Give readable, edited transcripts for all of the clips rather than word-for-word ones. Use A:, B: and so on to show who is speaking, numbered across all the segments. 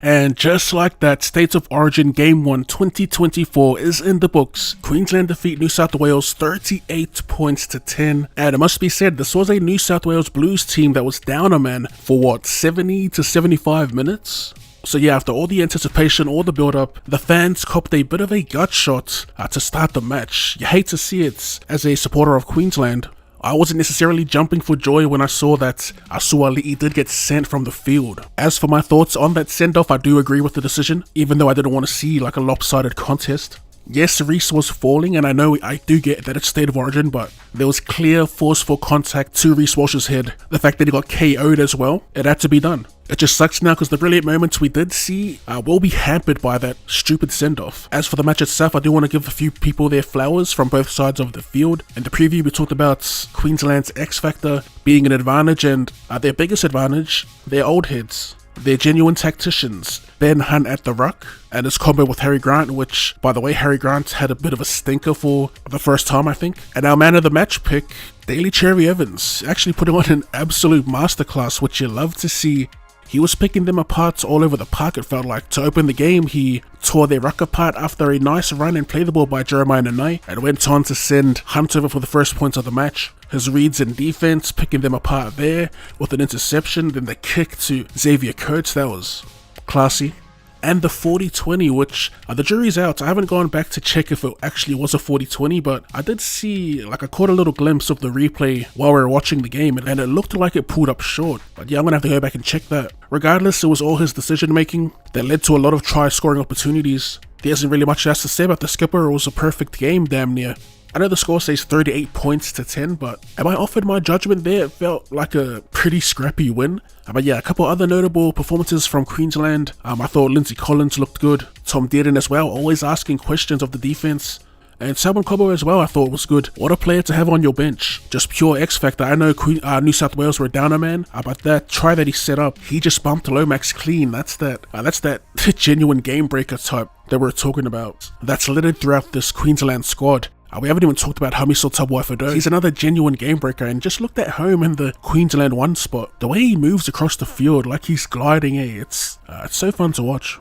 A: And just like that, State of Origin Game 1 2024 is in the books. Queensland defeat New South Wales 38 points to 10. And it must be said, this was a New South Wales Blues team that was down a man for what, 70 to 75 minutes? So yeah, after all the anticipation, all the build-up, the fans copped a bit of a gut shot to start the match. You hate to see it as a supporter of Queensland. I wasn't necessarily jumping for joy when I saw that Suali'i did get sent from the field. As for my thoughts on that send-off, I do agree with the decision, even though I didn't want to see like a lopsided contest. Yes, Reece was falling, and I know I do get that it's State of Origin, but there was clear forceful contact to Reece Walsh's head. The fact that he got KO'd as well, it had to be done. It just sucks now because the brilliant moments we did see will be hampered by that stupid send-off. As for the match itself, I do want to give a few people their flowers from both sides of the field. In the preview, we talked about Queensland's X-Factor being an advantage, and their biggest advantage, their old heads. They're genuine tacticians. Ben Hunt at the ruck, and his combo with Harry Grant, which, by the way, Harry Grant had a bit of a stinker for the first time, I think. And our man of the match pick, Daly Cherry Evans, actually putting on an absolute masterclass, which you love to see. He was picking them apart all over the park, it felt like. To open the game, he tore their ruck apart after a nice run and play the ball by Jeremiah Nanai, and went on to send Hunt over for the first points of the match. His reads in defense, picking them apart there with an interception, then the kick to Xavier Coates, that was classy. And the 40-20, which the jury's out. I haven't gone back to check if it actually was a 40-20, but I did see, I caught a little glimpse of the replay while we were watching the game, and it looked like it pulled up short. But yeah, I'm gonna have to go back and check that. Regardless, it was all his decision making that led to a lot of try scoring opportunities. There isn't really much else to say about the skipper. It was a perfect game, damn near. I know the score says 38 points to 10, but am I offered my judgment there? It felt like a pretty scrappy win. But yeah, a couple other notable performances from Queensland. I thought Lindsay Collins looked good. Tom Dearden as well, always asking questions of the defense. And Salmon Cobo as well, I thought was good. What a player to have on your bench. Just pure X factor. I know New South Wales were down a man, but that try that he set up, he just bumped Lomax clean. That's that genuine game breaker type that we're talking about. That's littered throughout this Queensland squad. We haven't even talked about Hamiso Tabuai-Fidow. He's another genuine game breaker and just looked at home in the Queensland 1 spot. The way he moves across the field like he's gliding, it's so fun to watch.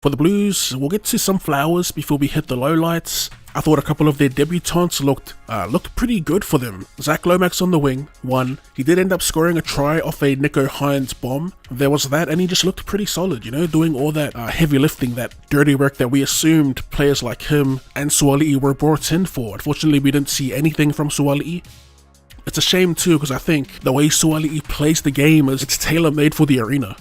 A: For the Blues, we'll get to some flowers before we hit the lowlights. I thought a couple of their debutants looked pretty good for them. Zach Lomax on the wing, one. He did end up scoring a try off a Nicho Hynes bomb. There was that, and he just looked pretty solid, you know, doing all that heavy lifting, that dirty work that we assumed players like him and Suali'i were brought in for. Unfortunately, we didn't see anything from Suali'i. It's a shame too, because I think the way Suali'i plays the game is it's tailor-made for the arena.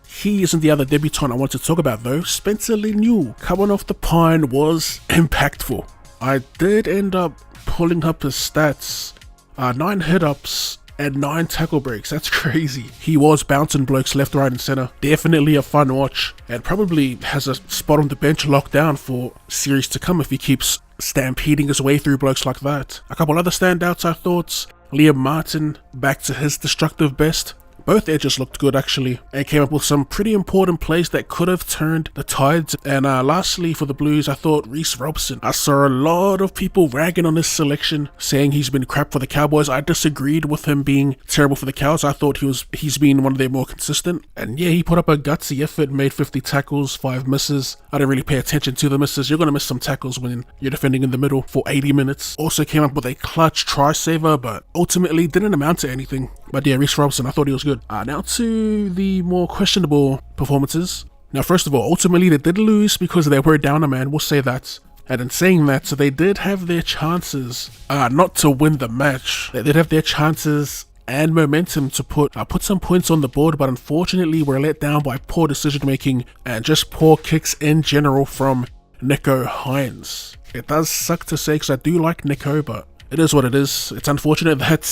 A: He isn't the other debutant I want to talk about though. Spencer Leniu, coming off the pine, was impactful. I did end up pulling up his stats. 9 hit-ups and 9 tackle breaks. That's crazy. He was bouncing blokes left, right and center. Definitely a fun watch, and probably has a spot on the bench locked down for series to come if he keeps stampeding his way through blokes like that. A couple other standouts I thought. Liam Martin, back to his destructive best. Both edges looked good actually, and came up with some pretty important plays that could have turned the tides. And lastly for the Blues, I thought Reece Robson. I saw a lot of people ragging on his selection, saying he's been crap for the Cowboys. I disagreed with him being terrible for the Cows. I thought he's been one of their more consistent. And yeah, he put up a gutsy effort, made 50 tackles, 5 misses. I didn't really pay attention to the misses. You're going to miss some tackles when you're defending in the middle for 80 minutes. Also came up with a clutch try saver, but ultimately didn't amount to anything. But yeah, Reece Robson, I thought he was good. Now to the more questionable performances. Now first of all, ultimately they did lose because they were down a man, we'll say that. And in saying that, so they did have their chances, not to win the match. They did have their chances and momentum to put some points on the board, but unfortunately were let down by poor decision making and just poor kicks in general from Nicho Hynes. It does suck to say because I do like Nicho, but it is what it is. It's unfortunate that,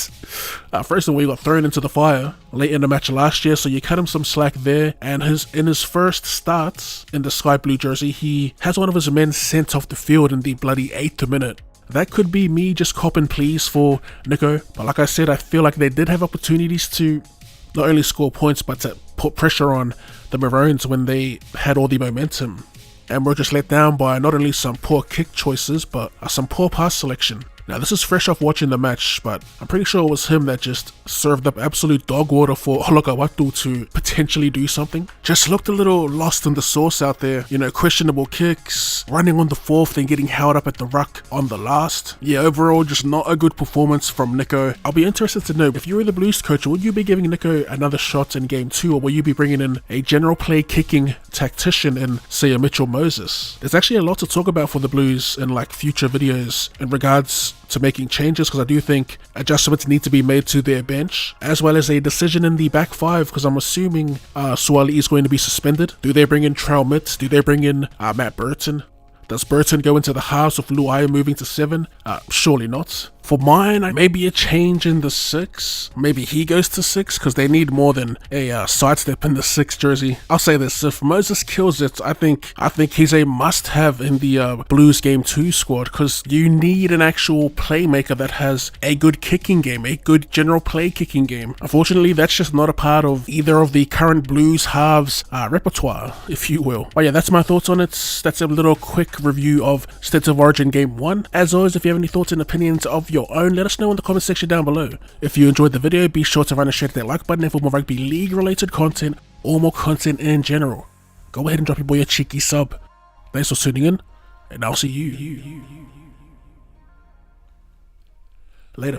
A: first of all, he got thrown into the fire late in the match last year, so you cut him some slack there. And in his first starts in the sky blue jersey, he has one of his men sent off the field in the bloody 8th minute. That could be me just copping pleas for Nicho, but like I said, I feel like they did have opportunities to not only score points, but to put pressure on the Maroons when they had all the momentum. And we're just let down by not only some poor kick choices, but some poor pass selection. Now this is fresh off watching the match, but I'm pretty sure it was him that just served up absolute dog water for Olakawatu to potentially do something. Just looked a little lost in the sauce out there, you know, questionable kicks, running on the fourth and getting held up at the ruck on the last. Yeah, overall just not a good performance from Nico. I'll be interested to know, if you were the Blues coach, would you be giving Nico another shot in game 2, or will you be bringing in a general play kicking tactician in, say, a Mitchell Moses? There's actually a lot to talk about for the Blues in like future videos in regards to making changes, because I do think adjustments need to be made to their bench, as well as a decision in the back five, because I'm assuming Suali is going to be suspended. Do they bring in Trell Mitz? Do they bring in Matt Burton? Does Burton go into the house with Luai moving to 7? Surely not. For mine, maybe a change in the 6. Maybe he goes to 6, because they need more than a sidestep in the 6 jersey. I'll say this, if Moses kills it, I think he's a must-have in the Blues Game 2 squad, because you need an actual playmaker that has a good kicking game, a good general play kicking game. Unfortunately, that's just not a part of either of the current Blues halves repertoire, if you will. But yeah, that's my thoughts on it. That's a little quick review of States of Origin Game 1. As always, if you have any thoughts and opinions of your own, let us know in the comment section down below. If you enjoyed the video, be sure to run and share that like button for more rugby league related content, or more content in general. Go ahead and drop your boy a cheeky sub. Thanks for tuning in, and I'll see you later.